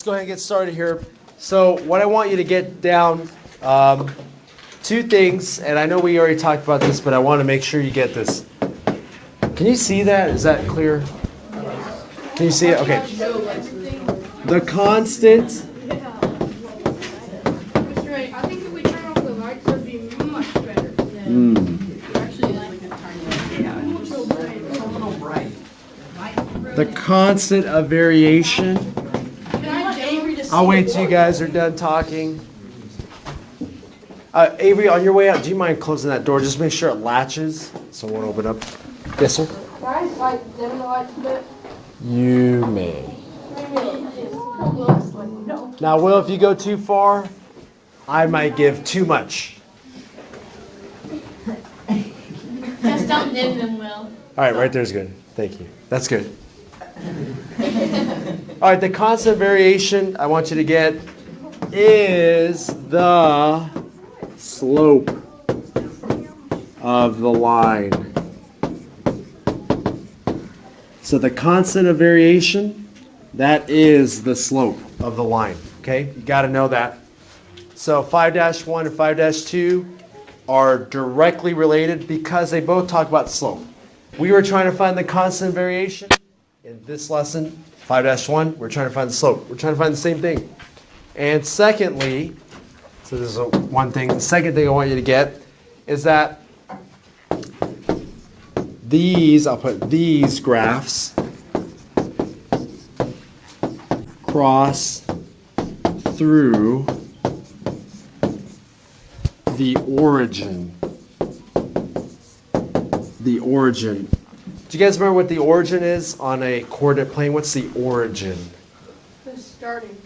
Let's go ahead and get started here. So what I want you to get down, two things, and I know we already talked about this, but I want to make sure you get this. Can you see that? Is that clear? Can you see it? Okay. The constant. I think if we turn off the lights, it would be much better. The constant of variation. I'll wait till you guys are done talking. Avery, on your way out, do you mind closing that door? Just make sure it latches so it won't open up. Yes, sir? Guys, like, dim the lights a bit. You may. Now, Will, if you go too far, I might give too much. Just don't dim them, Will. All right, right there's good. Thank you. That's good. All right, the constant variation I want you to get is the slope of the line. So the constant of variation, that is the slope of the line. Okay, you got to know that. So 5-1 and 5-2 are directly related because they both talk about slope. We were trying to find the constant variation. In this lesson, 5-1, we're trying to find the slope. We're trying to find the same thing. And secondly, so this is one thing. The second thing I want you to get is that I'll put these graphs cross through the origin. The origin. Do you guys remember what the origin is on a coordinate plane? What's the origin? The starting.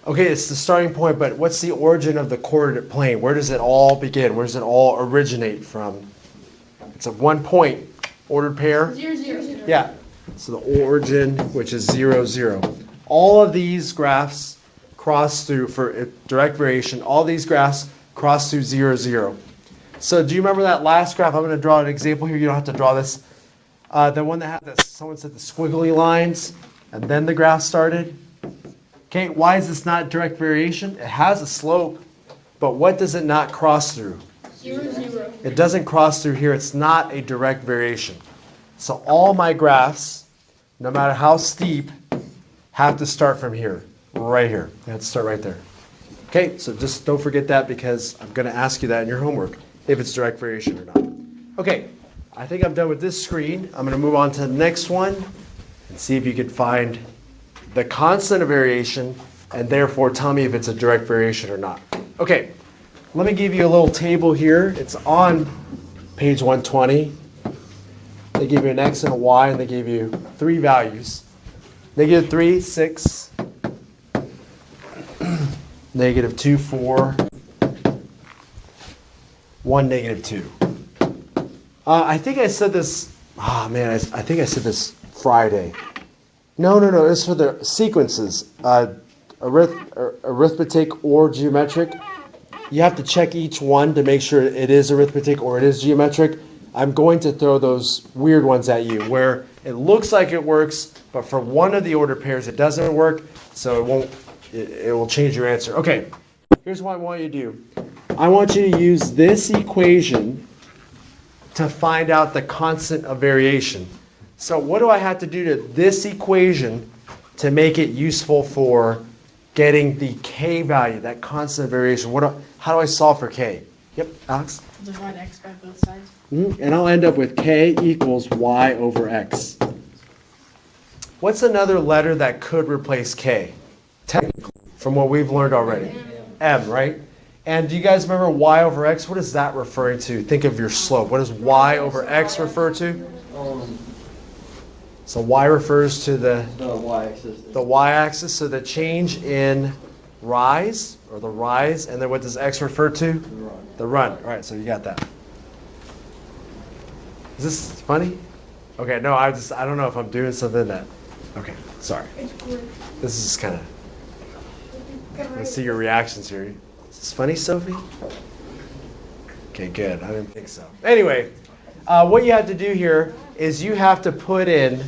Okay, it's the starting point, but what's the origin of the coordinate plane? Where does it all begin? Where does it all originate from? It's a 1 point ordered pair. 0, 0, 0. Yeah. So the origin, which is 0, 0. All of these graphs cross through, for direct variation, all these graphs cross through 0, 0. So do you remember that last graph? I'm going to draw an example here. You don't have to draw this. The one that had someone said the squiggly lines, and then the graph started. Okay, why is this not direct variation? It has a slope, but what does it not cross through? 0, 0. It doesn't cross through here. It's not a direct variation. So all my graphs, no matter how steep, have to start from here, right here. They have to start right there. Okay, so just don't forget that because I'm going to ask you that in your homework, if it's direct variation or not. Okay. I think I'm done with this screen. I'm going to move on to the next one and see if you can find the constant of variation and therefore tell me if it's a direct variation or not. Okay, let me give you a little table here. It's on page 120. They give you an x and a y and they give you three values. -3, 6. -2, 4. 1, -2. I think I said this, I think I said this Friday. No, it's for the sequences, arithmetic or geometric. You have to check each one to make sure it is arithmetic or it is geometric. I'm going to throw those weird ones at you where it looks like it works, but for one of the order pairs it doesn't work, so it will change your answer. Okay, here's what I want you to do. I want you to use this equation to find out the constant of variation. So what do I have to do to this equation to make it useful for getting the k value, that constant of variation? How do I solve for k? Yep, Alex? Divide x by both sides. And I'll end up with k equals y over x. What's another letter that could replace k? Technically, from what we've learned already. M, right? And do you guys remember y over x? What is that referring to? Think of your slope. What does y over x refer to? So y refers to the y-axis. The y-axis. So the change in rise, or the rise, and then what does x refer to? The run. The run. All right, so you got that. Is this funny? Okay, no, I don't know if I'm doing something that. Okay, sorry. This is just kind of. Let's see your reactions here. Is this funny, Sophie? Okay, good. I didn't think so. Anyway, what you have to do here is you have to put in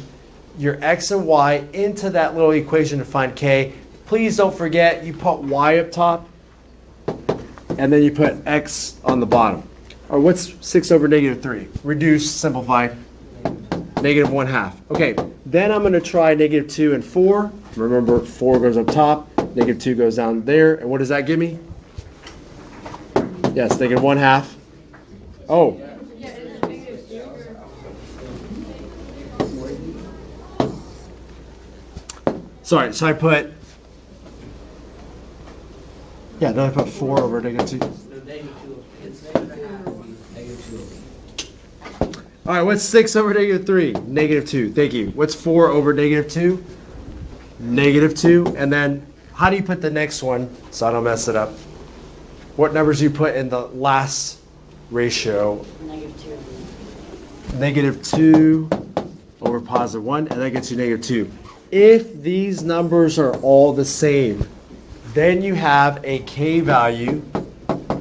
your x and y into that little equation to find k. please don't forget you put y up top, and then you put x on the bottom. Or what's 6 over negative 3? Reduce, simplify, negative 1/2. Okay, then I'm going to try negative 2 and 4. Remember, 4 goes up top, negative 2 goes down there, and what does that give me? Yes, negative 1/2. Oh. Sorry, so I put, then I put 4 over negative 2. All right, what's 6 over negative 3? Negative 2, thank you. What's 4 over negative 2? Negative 2, and then how do you put the next one so I don't mess it up? What numbers do you put in the last ratio? Negative 2 over positive 1, and that gets you negative 2. If these numbers are all the same, then you have a k value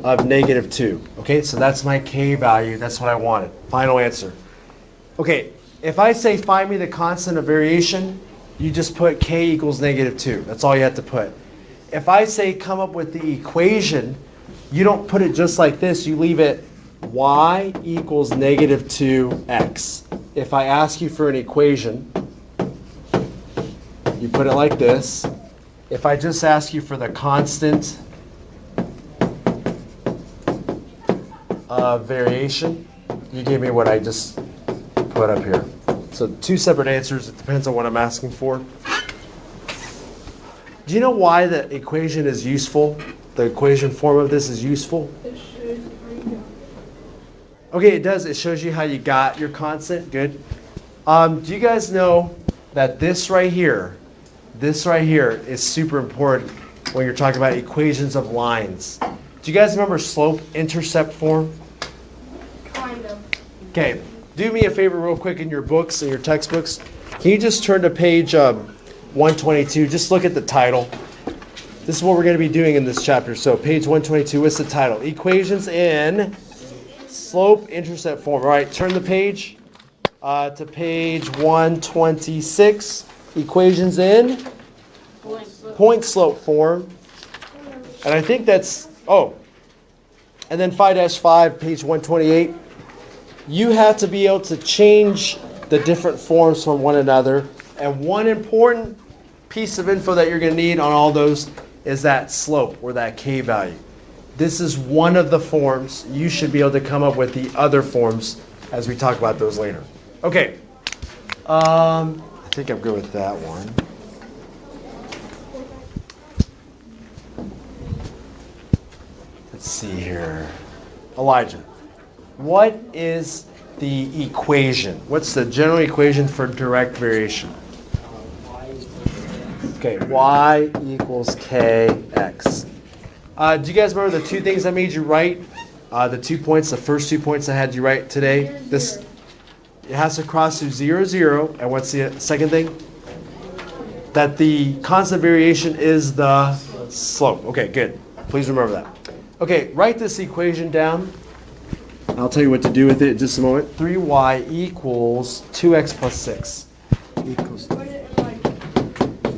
of negative 2. Okay, so that's my k value. That's what I wanted. Final answer. Okay, if I say find me the constant of variation, you just put k equals negative 2. That's all you have to put. If I say come up with the equation, you don't put it just like this. You leave it y equals negative 2x. If I ask you for an equation, you put it like this. If I just ask you for the constant of variation, you gave me what I just put up here. So 2 separate answers. It depends on what I'm asking for. Do you know why the equation is useful? The equation form of this is useful? It shows where you go. Okay, it does. It shows you how you got your constant. Good. Do you guys know that this right here is super important when you're talking about equations of lines? Do you guys remember slope-intercept form? Kind of. Okay, do me a favor real quick in your books, in your textbooks. Can you just turn to page 122? Just look at the title. This is what we're going to be doing in this chapter. So page 122, what's the title? Equations in slope-intercept form. All right, turn the page to page 126. Equations in point-slope form. And I think that's, and then 5-5, page 128. You have to be able to change the different forms from one another. And one important piece of info that you're going to need on all those is that slope, or that k value. This is one of the forms. You should be able to come up with the other forms as we talk about those later. Okay. I think I'm good with that one. Let's see here. Elijah, what is the equation? What's the general equation for direct variation? Okay, y equals kx. Do you guys remember the 2 things I made you write? The 2 points, the first 2 points I had you write today? This, it has to cross through 0, 0. And what's the second thing? That the constant variation is the slope. Okay, good. Please remember that. Okay, write this equation down. I'll tell you what to do with it in just a moment. 3y equals 2x plus 6. Equals. Put it in like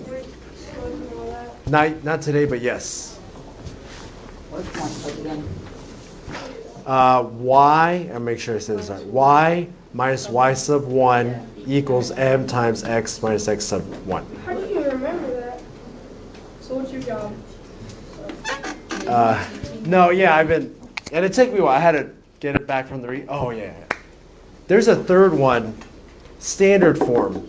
straight slope and all that. Not today, but yes. What point was it again? Y, I'll make sure I say this right. Y minus y sub 1 equals m times x minus x sub 1. How do you remember that? So what's your job? No, yeah, and it took me a while. I had to get it back from the yeah. There's a third one, standard form.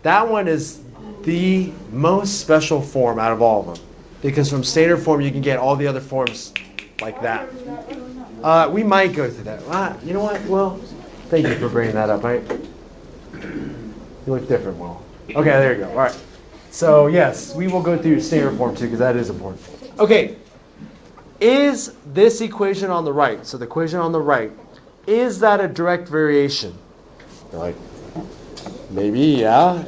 That one is the most special form out of all of them. Because from standard form, you can get all the other forms like that. We might go through that. You know what? Well, thank you for bringing that up. You look different, Will. Okay, there you go. All right. So, yes, we will go through standard form too, because that is important. Okay. Is this equation on the right, so the equation on the right, is that a direct variation? You're like, maybe, yeah.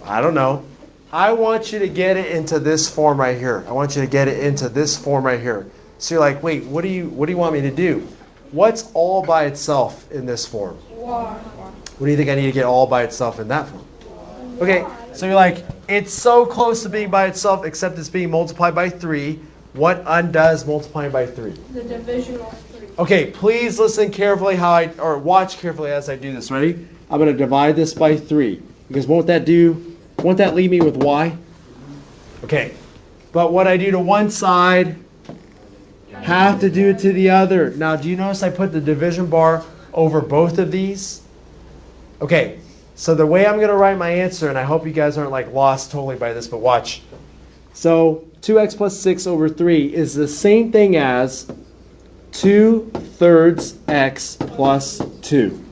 I don't know. I want you to get it into this form right here. I want you to get it into this form right here. So you're like, wait, what do you want me to do? What's all by itself in this form? Why? What do you think I need to get all by itself in that form? Okay, So you're like, it's so close to being by itself, except it's being multiplied by 3. What undoes multiplying by 3? The division of 3. Okay, please listen carefully or watch carefully as I do this. Ready? I'm going to divide this by 3. Because won't that leave me with y? Okay. But what I do to one side, have to do it to the other. Now, do you notice I put the division bar over both of these? Okay, so the way I'm going to write my answer, and I hope you guys aren't like lost totally by this, but watch. So 2x plus 6 over 3 is the same thing as 2/3 x plus 2.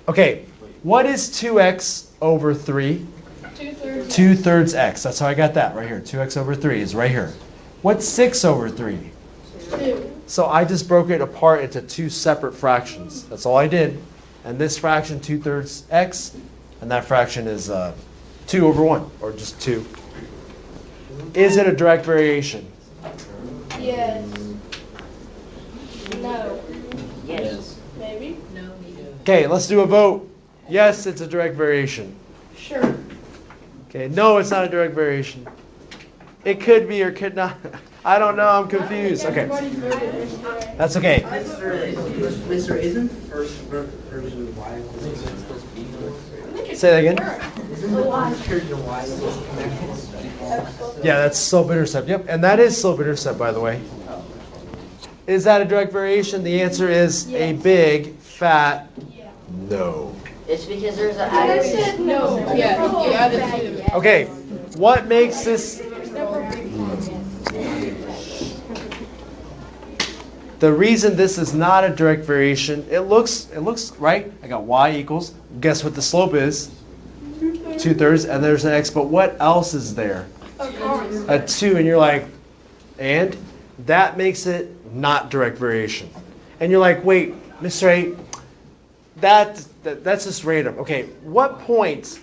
Okay, what is 2x over 3? 2/3. 2/3 x. That's how I got that right here. 2x over 3 is right here. What's 6 over 3? 2. So I just broke it apart into 2 separate fractions. That's all I did. And this fraction, 2/3 x, and that fraction is 2 over 1, or just 2. Is it a direct variation? Yes. No. Yes. Maybe. No. Okay, let's do a vote. Yes, it's a direct variation. Sure. Okay, no, it's not a direct variation. It could be or could not. I don't know, I'm confused. Okay, Everybody voted yesterday. that's okay. Mr. Isn't first version y supposed to be? Say that again. Isn't the first version y supposed to connect? Yeah, that's slope intercept. Yep, and that is slope intercept, by the way. Is that a direct variation? The answer is a Yes. big, fat no. It's because there's an I added. said no. Yeah, you added 2. Okay, what makes this... The reason this is not a direct variation, it looks right. I got y equals, guess what the slope is? 2/3, and there's an x, but what else is there? A 2, and you're like, and? That makes it not direct variation. And you're like, wait, Mr. 8, that's just random. Okay, what point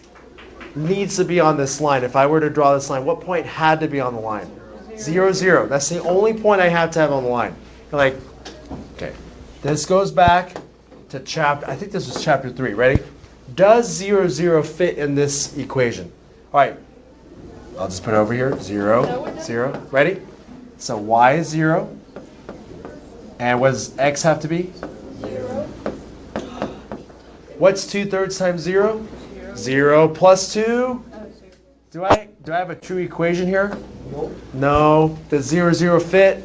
needs to be on this line? If I were to draw this line, what point had to be on the line? 0, 0. That's the only point I have to have on the line. You're like, okay, this goes back to chapter, I think this was chapter 3. Ready? Does 0, 0 fit in this equation? All right, I'll just put it over here. 0, 0. Ready? So y is 0. And what does x have to be? 0. What's 2/3 times 0? 0 plus 2. Do I have a true equation here? No. Does 0, 0 fit?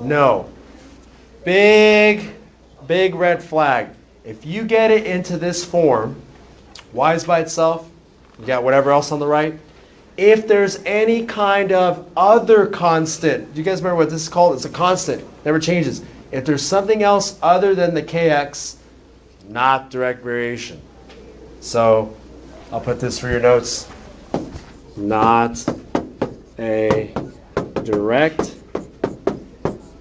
No. Big red flag. If you get it into this form, y is by itself, you got whatever else on the right. If there's any kind of other constant, do you guys remember what this is called? It's a constant, never changes. If there's something else other than the kx, not direct variation. So I'll put this for your notes. Not a direct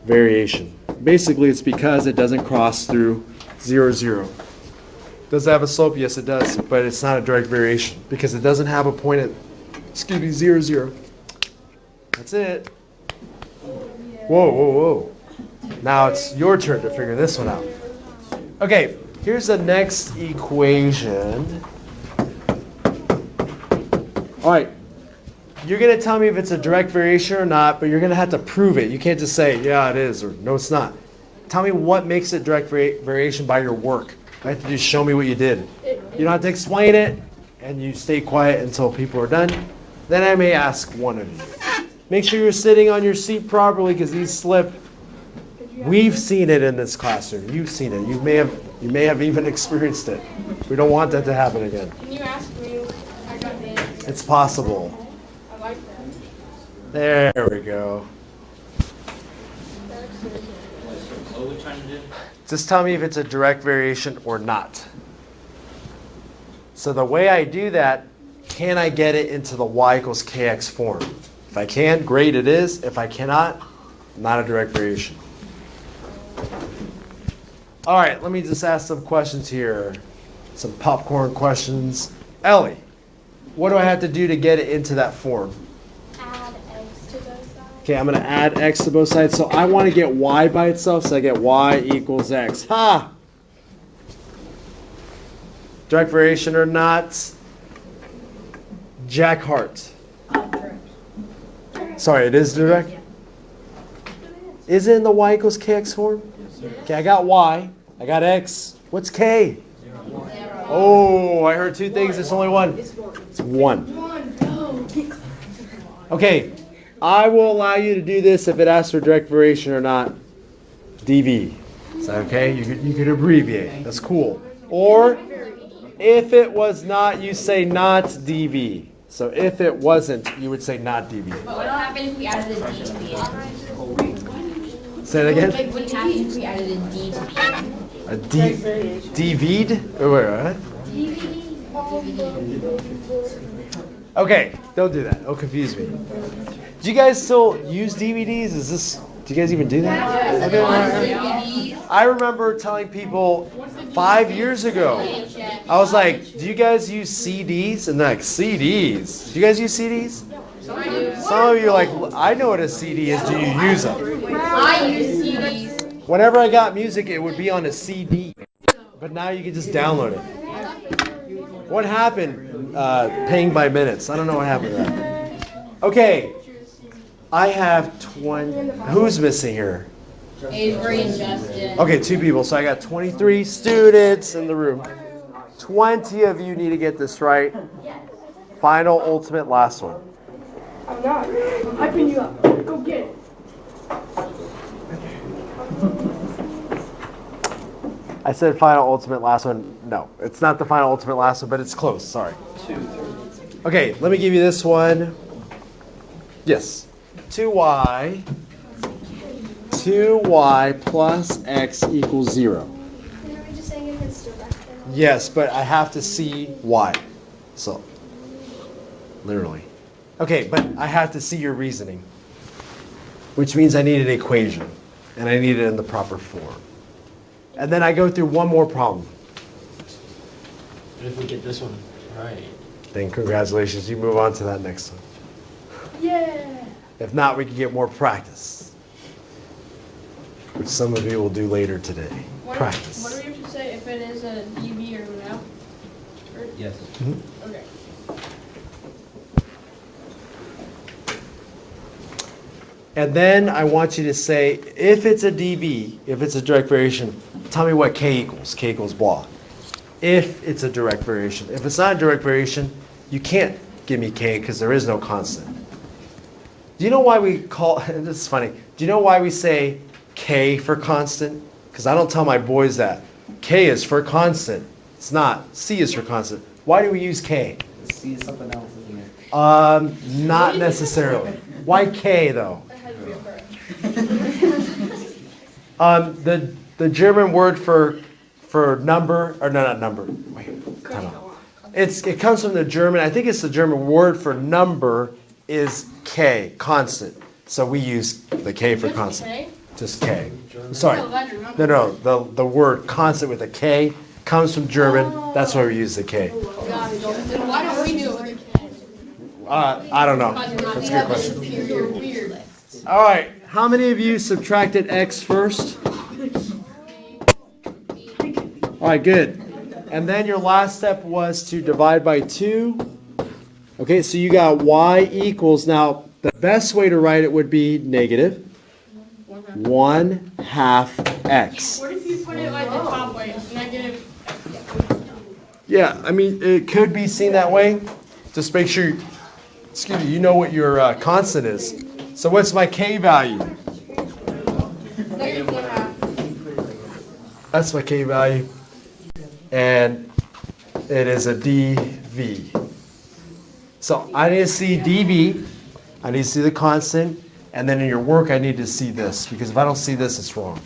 variation. Basically, it's because it doesn't cross through 0, 0. Does it have a slope? Yes, it does, but it's not a direct variation because it doesn't have a point at 0, 0. That's it. Whoa, whoa, whoa. Now it's your turn to figure this one out. Okay, here's the next equation. All right, you're going to tell me if it's a direct variation or not, but you're going to have to prove it. You can't just say, yeah, it is, or no, it's not. Tell me what makes it direct variation by your work. You have to just show me what you did. You don't have to explain it, and you stay quiet until people are done. Then I may ask one of you. Make sure you're sitting on your seat properly because these slip. We've seen it in this classroom. You've seen it. You may have even experienced it. We don't want that to happen again. Can you ask me? I got the answer. It's possible. I like that. There we go. What are we trying to do? Just tell me if it's a direct variation or not. So the way I do that, can I get it into the y equals kx form? If I can, great, it is. If I cannot, not a direct variation. All right, let me just ask some questions here. Some popcorn questions. Ellie, what do I have to do to get it into that form? Add x to both sides. Okay, I'm going to add x to both sides. So I want to get y by itself, so I get y equals x. Ha! Direct variation or not? Jack Hart. Sorry, it is direct? Is it in the y equals kx form? Okay, I got y. I got x. What's k? Oh, I heard two things. It's only one. It's one. Okay, I will allow you to do this if it asks for direct variation or not. dv. Is that okay? You could abbreviate. That's cool. Or if it was not, you say not dv. So if it wasn't, you would say not dv. But what happened if we added a D to the end? Say that again. Like, what happened if we added a D to the end? A dv'd? Or what? Okay, don't do that. Don't confuse me. Do you guys still use DVDs? Do you guys even do that? Okay. I remember telling people 5 years ago, I was like, do you guys use CDs? And they're like, CDs? Do you guys use CDs? Some of you are like, I know what a CD is. Do you use them? I use CDs. Whenever I got music, it would be on a CD. But now you can just download it. What happened? Paying by minutes. I don't know what happened to that. Okay. I have 20. Who's missing here? Avery and Justin. Okay, 2 people. So I got 23 students in the room. 20 of you need to get this right. Final, ultimate, last one. I'm not. I'm hyping you up. Go get it. I said final, ultimate, last one. No, it's not the final, ultimate, last one, but it's close. Sorry. Okay, let me give you this one. Yes. 2y plus x equals 0. Yes, but I have to see y. So, literally. Okay, but I have to see your reasoning, which means I need an equation, and I need it in the proper form. And then I go through one more problem. But if we get this one right. Then congratulations, you move on to that next one. Yeah. If not, we can get more practice, which some of you will do later today. Practice. What do we have to say if it is a DB or no? Yes. Okay. And then I want you to say, if it's a dv, if it's a direct variation, tell me what k equals. K equals blah. If it's a direct variation. If it's not a direct variation, you can't give me k because there is no constant. Do you know why we call, this is funny, do you know why we say k for constant? Because I don't tell my boys that. K is for constant. It's not. C is for constant. Why do we use k? C is something else, isn't it? Not necessarily. Why k though? The German word for number, or no, not number. Wait, time out. It comes from the German. I think it's the German word for number is k, constant. So we use the k for constant. K? Just k. Sorry. No. The word constant with a k comes from German. That's why we use the k. Then why don't we do it with a K? I don't know. That's a good question. You're weird. All right. How many of you subtracted x first? All right, good. And then your last step was to divide by 2. Okay, so you got y equals, now the best way to write it would be negative 1/2 x. What if you put it like the top way? Negative. Yeah, I mean, it could be seen that way. Just make sure, you know what your constant is. So what's my k value? Negative 1/2. That's my k value. And it is a dv. So I need to see dv. I need to see the constant. And then in your work, I need to see this. Because if I don't see this, it's wrong.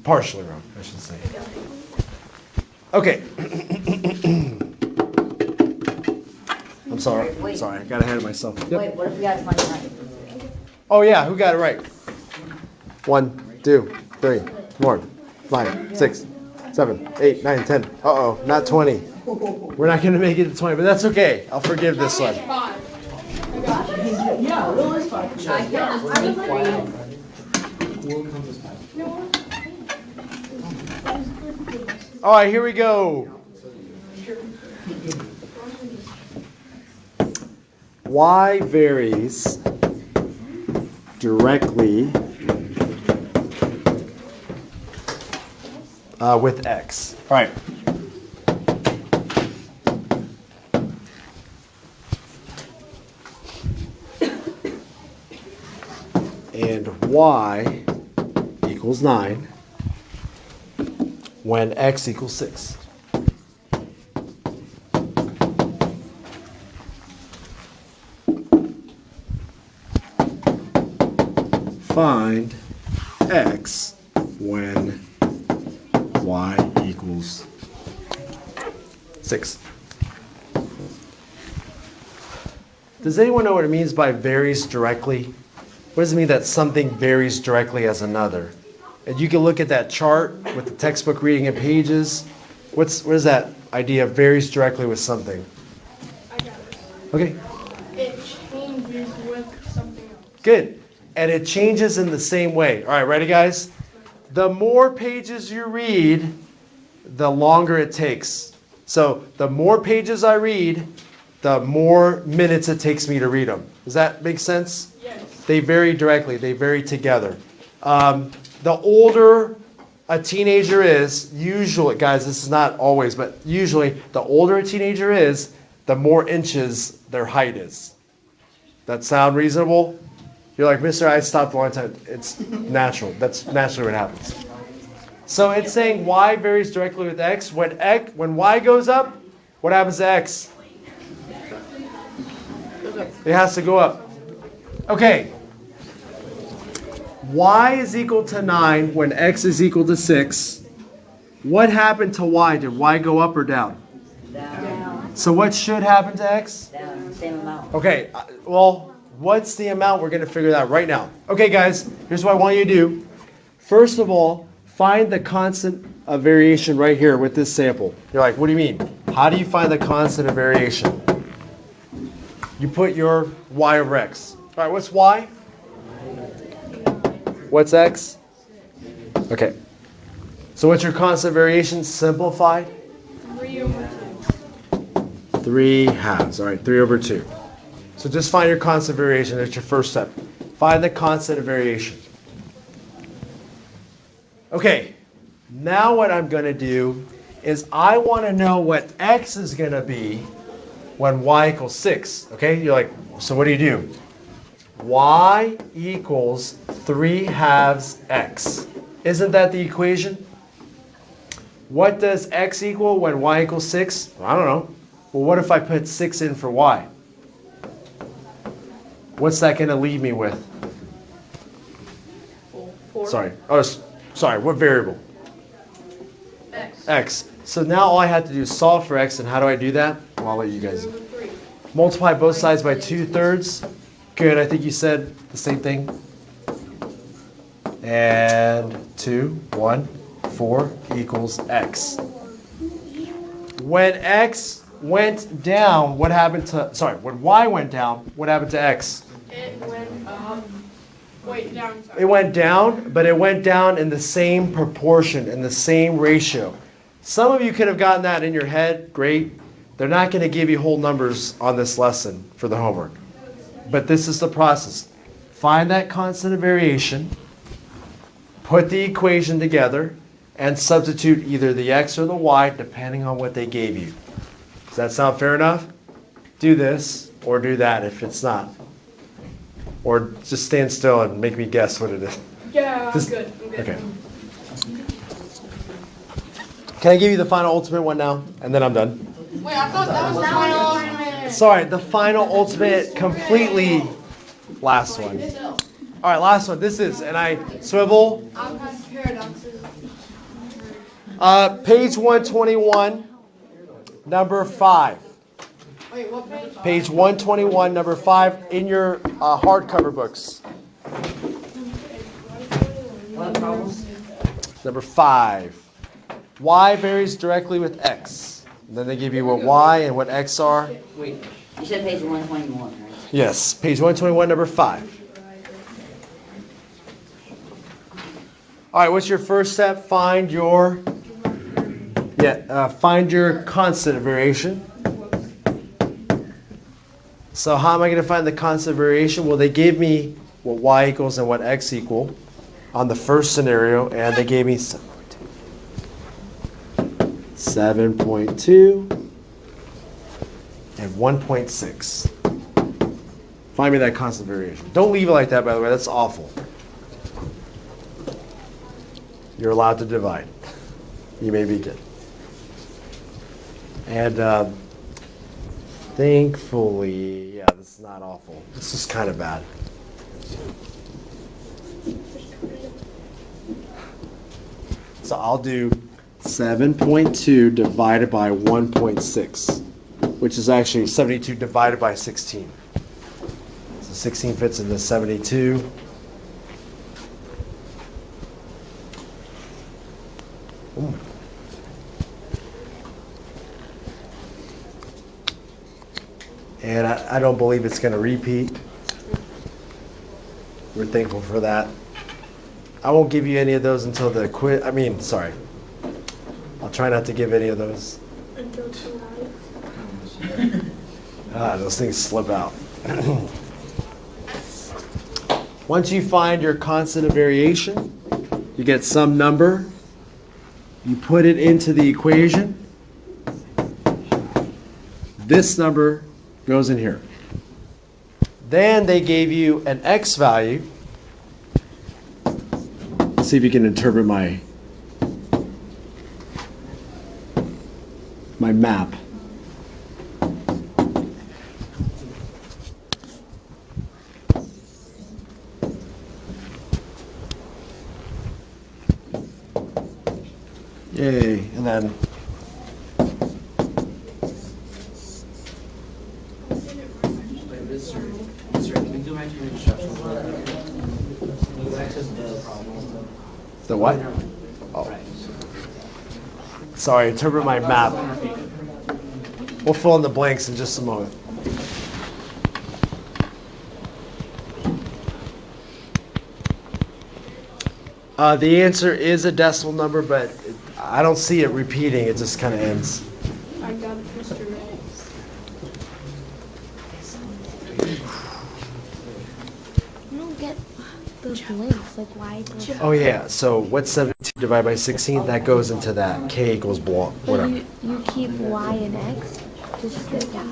Partially wrong, I should say. Okay. I'm sorry. Wait. Sorry, I got ahead of myself. Yep. Wait, what if we got 29? Oh, yeah, who got it right? 1, 2, 3, 4, 5, 6, 7, 8, 9, 10. Uh-oh, not 20. We're not going to make it to 20, but that's okay. I'll forgive this one. 5. Yeah, it really is fine. I can just make 3. All right, here we go. y varies directly with x. All right. And y equals 9 when x equals 6. Find x when y equals 6. Does anyone know what it means by varies directly? What does it mean that something varies directly as another? And you can look at that chart with the textbook reading and pages. What is that idea of varies directly with something? I got it. Okay, It changes with something else. good. And it changes in the same way. All right, ready, guys? The more pages you read, the longer it takes. So the more pages I read, the more minutes it takes me to read them. Does that make sense? Yes. They vary directly. They vary together. The older a teenager is, usually, guys, this is not always, but usually the older a teenager is, the more inches their height is. That sound reasonable? You're like, Mister, I stopped a long time. It's natural. That's naturally what happens. So it's saying y varies directly with x. When y goes up, what happens to x? It has to go up. Okay. Y is equal to 9 when x is equal to 6. What happened to y? Did y go up or down? Down. So what should happen to x? Down. Same amount. Okay, well, what's the amount? We're going to figure that out right now. Okay, guys, here's what I want you to do. First of all, find the constant of variation right here with this sample. You're like, what do you mean? How do you find the constant of variation? You put your y over x. All right, what's y? What's x? Okay. So what's your constant variation simplified? 3 over 2. 3 halves. All right, 3 over 2. So just find your constant variation. That's your first step. Find the constant of variation. Okay, now what I'm going to do is I want to know what x is going to be when y equals 6. Okay, you're like, so what do? Y equals 3 halves x. Isn't that the equation? What does x equal when y equals 6? I don't know. Well, what if I put 6 in for y? What's that going to leave me with? 4. Sorry. Oh, sorry. What variable? X. X. So now all I have to do is solve for x, and how do I do that? Well, I'll let you 3 guys. over 3. Multiply both sides by 2/3. Good. I think you said the same thing. And 2, 1, 4 equals x. When x went down, what happened to, when y went down, what happened to x? It went wait, down. Sorry. It went down, but it went down in the same proportion, in the same ratio. Some of you could have gotten that in your head. Great. They're not going to give you whole numbers on this lesson for the homework. But this is the process. Find that constant of variation, put the equation together, and substitute either the x or the y depending on what they gave you. Does that sound fair enough? Do this or do that if it's not. Or just stand still and make me guess what it is. Yeah, I'm Just- good. I'm good. Okay. Can I give you the final ultimate one now? And then I'm done. Wait, I thought that was the final ultimate. Sorry, the final ultimate completely last one. All right, last one. This is, and I swivel. I've had paradoxes. Page 121, number 5. Wait, what page? Page 121, number 5 in your hardcover books. What problem? Number 5. Y varies directly with x. And then they give you what y and what x are. Wait, you said page 121, right? Yes, page 121, number 5. All right, what's your first step? Find your constant of variation. So how am I going to find the constant variation? Well, they gave me what y equals and what x equal on the first scenario, and they gave me 7.2 and 1.6. Find me that constant variation. Don't leave it like that, by the way. That's awful. You're allowed to divide. You may begin. And thankfully, yeah, this is not awful. This is kind of bad. So I'll do 7.2 divided by 1.6, which is actually 72 divided by 16. So 16 fits into 72. Ooh. And I don't believe it's going to repeat. We're thankful for that. I won't give you any of those until the quiz. I'll try not to give any of those. Until Those things slip out. Once you find your constant of variation, you get some number. You put it into the equation. This number goes in here. Then they gave you an x value. Let's see if you can interpret my map. Yay, and then the what? Oh. Sorry, interpret my map. We'll fill in the blanks in just a moment. The answer is a decimal number, but I don't see it repeating. It just kind of ends. I got it, Mr. Ray. I don't get the blanks, like why? Oh yeah, so what's 72 divided by 16? That goes into that k equals But whatever. you keep y and x, just like that.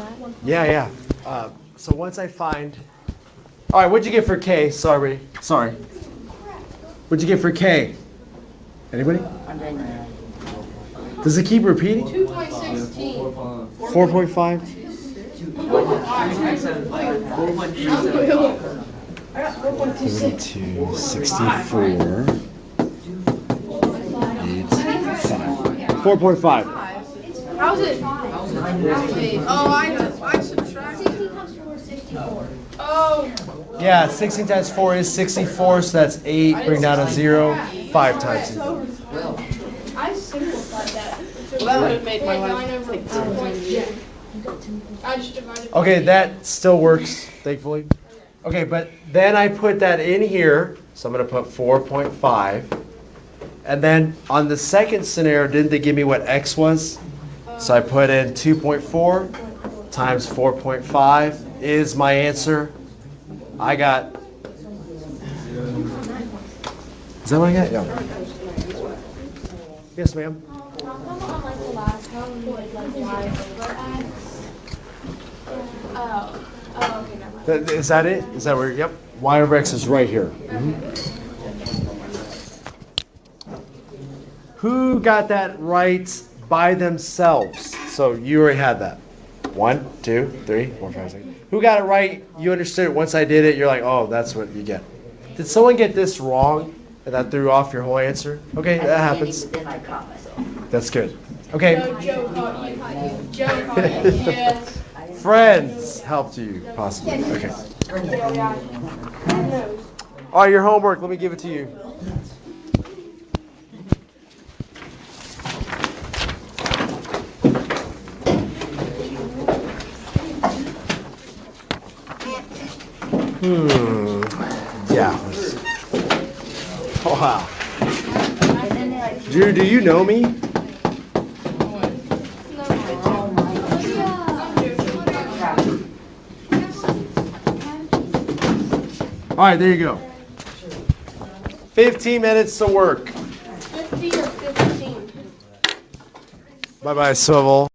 Yeah. So once I find... All right, what'd you get for k? Sorry. What'd you get for k? Anybody? Does it keep repeating? 2.16. 4.5? 32, 64, 8, 5. 4.5. How's it? Oh, I subtracted. Oh, Yeah, 16 times 4 is 64, so that's 8. Bring down a 0. 5 times it. I simplified that. So that would have made my life take 2.2. I just divided. Okay, that still works, thankfully. Okay, but then I put that in here, so I'm going to put 4.5. And then on the second scenario, didn't they give me what x was? So I put in 2.4 times 4.5 is my answer. I got... Is that what I got? Yeah. Yes, ma'am. Is that it? Is that where? Yep. Y over x is right here. Who got that right by themselves? So you already had that. 1, 2, 3, 4, 5, 6. Who got it right? You understood it. Once I did it, you're like, oh, that's what you get. Did someone get this wrong and that threw off your whole answer? Okay, that happens. Then I caught myself. That's good. Okay. No, Joe caught you. Joe caught you. Yes. Friends helped you, possibly. Okay. Yeah. All right, your homework. Let me give it to you. Yeah. Oh, wow. Drew, do you know me? All right, there you go. 15 minutes to work. 50 or 15. Bye-bye, Swivel.